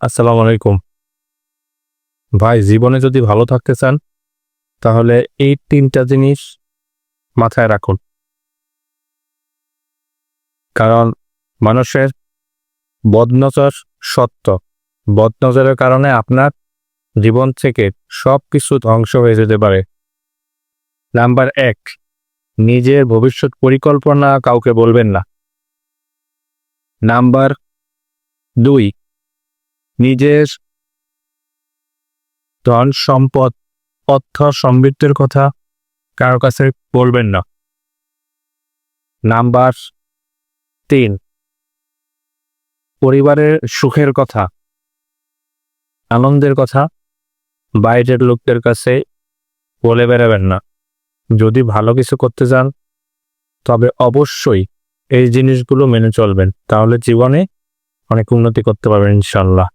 আসসালামু আলাইকুম। ভাই, জীবনে যদি ভালো থাকতে চান তাহলে এই ৩টা জিনিস মাথায় রাখুন। কারণ মানুষের বদনজর সত্য। বদনজরের কারণে আপনার জীবন থেকে সবকিছু ধ্বংস হয়ে যেতে পারে। নাম্বার ১, নিজের ভবিষ্যৎ পরিকল্পনা কাউকে বলবেন না। নাম্বার ২, নিজের ধন সম্পদ, অর্থ সমৃদ্ধির কথা কারো কাছে বলবেন না। নাম্বার ৩, পরিবারের সুখের কথা, আনন্দের কথা বাইরের লোকদের কাছে বলে বেড়াবেন না। যদি ভালো কিছু করতে চান তবে অবশ্যই এই জিনিসগুলো মেনে চলবেন, তাহলে জীবনে অনেক উন্নতি করতে পারবেন ইনশাল্লাহ।